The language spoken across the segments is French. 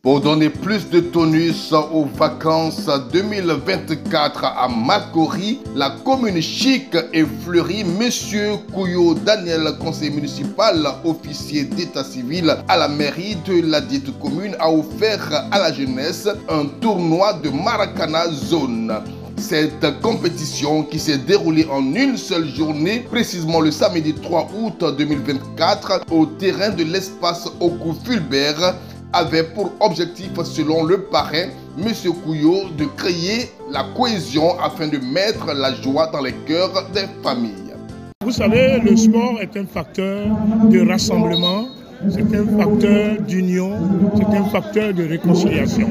Pour donner plus de tonus aux vacances 2024 à Makori, la commune chic et fleurie, Monsieur Kouyo Daniel, conseiller municipal, officier d'état civil à la mairie de la dite commune, a offert à la jeunesse un tournoi de Maracana Zone. Cette compétition qui s'est déroulée en une seule journée, précisément le samedi 3 août 2024, au terrain de l'espace Oku Fulbert, avait pour objectif, selon le parrain, M. Kouyo, de créer la cohésion afin de mettre la joie dans les cœurs des familles. Vous savez, le sport est un facteur de rassemblement, c'est un facteur d'union, c'est un facteur de réconciliation.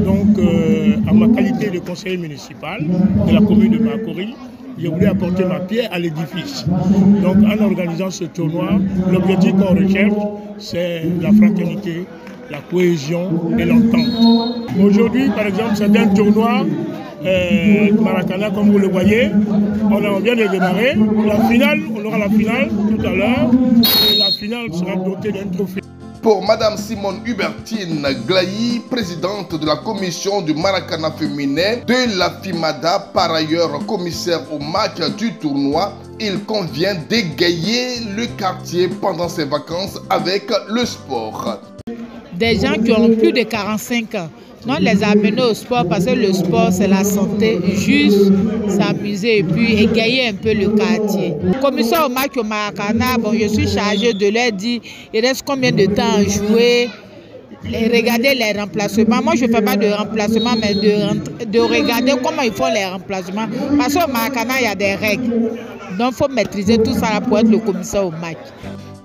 Donc, en ma qualité de conseiller municipal de la commune de Makori, j'ai voulu apporter ma pierre à l'édifice. Donc, en organisant ce tournoi, l'objectif qu'on recherche, c'est la fraternité, la cohésion et l'entente. Aujourd'hui, par exemple, c'est un tournoi Maracana, comme vous le voyez. On vient de démarrer. La finale, on aura la finale tout à l'heure. Et la finale sera dotée d'un trophée. Pour Madame Simone Hubertine Glaï, présidente de la commission du Maracana féminin de la FIMADA, par ailleurs commissaire au match du tournoi, il convient d'égayer le quartier pendant ses vacances avec le sport. Des gens qui ont plus de 45 ans, non, les amener au sport parce que le sport c'est la santé, juste s'amuser et puis égayer un peu le quartier. Commissaire au match au Maracana, bon, je suis chargée de leur dire il reste combien de temps à jouer, regarder les remplacements. Moi je ne fais pas de remplacement, mais de regarder comment ils font les remplacements. Parce qu'au Maracana il y a des règles, donc il faut maîtriser tout ça pour être le commissaire au match.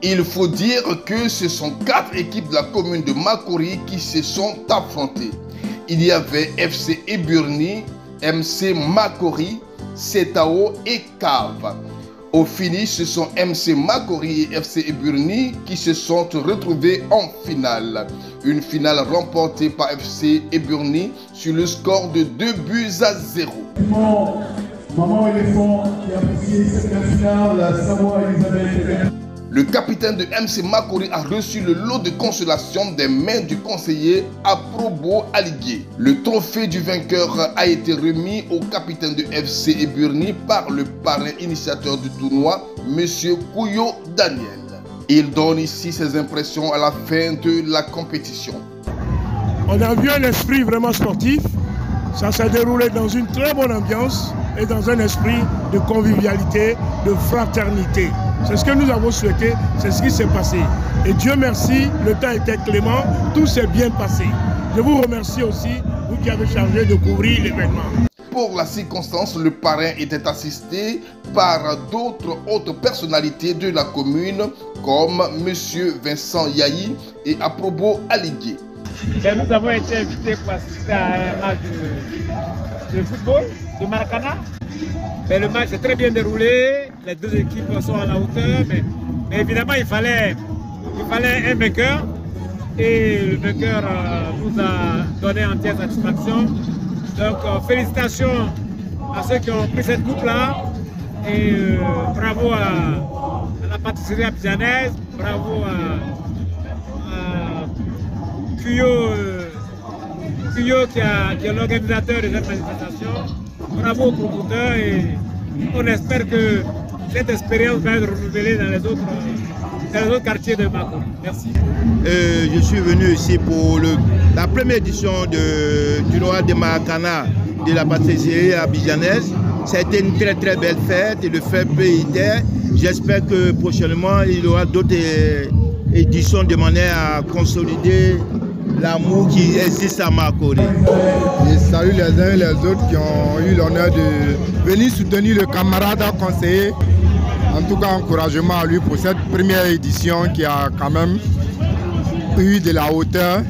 Il faut dire que ce sont 4 équipes de la commune de Makori qui se sont affrontées. Il y avait FC Eburni, MC Makori, Setao et Cave. Au finish, ce sont MC Makori et FC Eburni qui se sont retrouvés en finale. Une finale remportée par FC Eburni sur le score de 2-0. Maman éléphant qui a apprécié cette finale, la Samoa Elisabeth. Le capitaine de MC Makori a reçu le lot de consolation des mains du conseiller Aprobo Aligué. Le trophée du vainqueur a été remis au capitaine de FC Eburni par le parrain initiateur du tournoi, M. Kouyo Daniel. Il donne ici ses impressions à la fin de la compétition. On a vu un esprit vraiment sportif. Ça s'est déroulé dans une très bonne ambiance et dans un esprit de convivialité, de fraternité. C'est ce que nous avons souhaité, c'est ce qui s'est passé. Et Dieu merci, le temps était clément, tout s'est bien passé. Je vous remercie aussi, vous qui avez chargé de couvrir l'événement. Pour la circonstance, le parrain était assisté par d'autres hautes personnalités de la commune, comme M. Vincent Yahi et Aprobo Aligué. Nous avons été invités pour assister à un match de football de Maracana. Mais le match s'est très bien déroulé, les deux équipes sont à la hauteur, mais évidemment il fallait un vainqueur et le vainqueur nous a donné entière satisfaction. Donc félicitations à ceux qui ont pris cette coupe-là et bravo à la pâtisserie abidjanaise, bravo à Kouyo qui est l'organisateur de cette manifestation. Bravo aux promoteurs et on espère que cette expérience va être renouvelée dans les autres quartiers de Makori. Merci. Je suis venu ici pour la première édition du tournoi de Maracana de la pâtisserie abidjanaise. Ça a été une très très belle fête et le fait pays. J'espère que prochainement il y aura d'autres éditions de manière à consolider l'amour qui existe à Makori. Je salue les uns et les autres qui ont eu l'honneur de venir soutenir le camarade conseiller. En tout cas, encouragement à lui pour cette première édition qui a quand même eu de la hauteur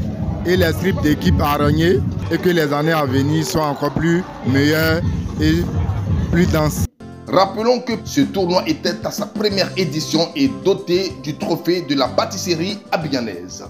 et l'esprit d'équipe à rogner et que les années à venir soient encore plus meilleures et plus denses. Rappelons que ce tournoi était à sa première édition et doté du trophée de la pâtisserie abidjanaise.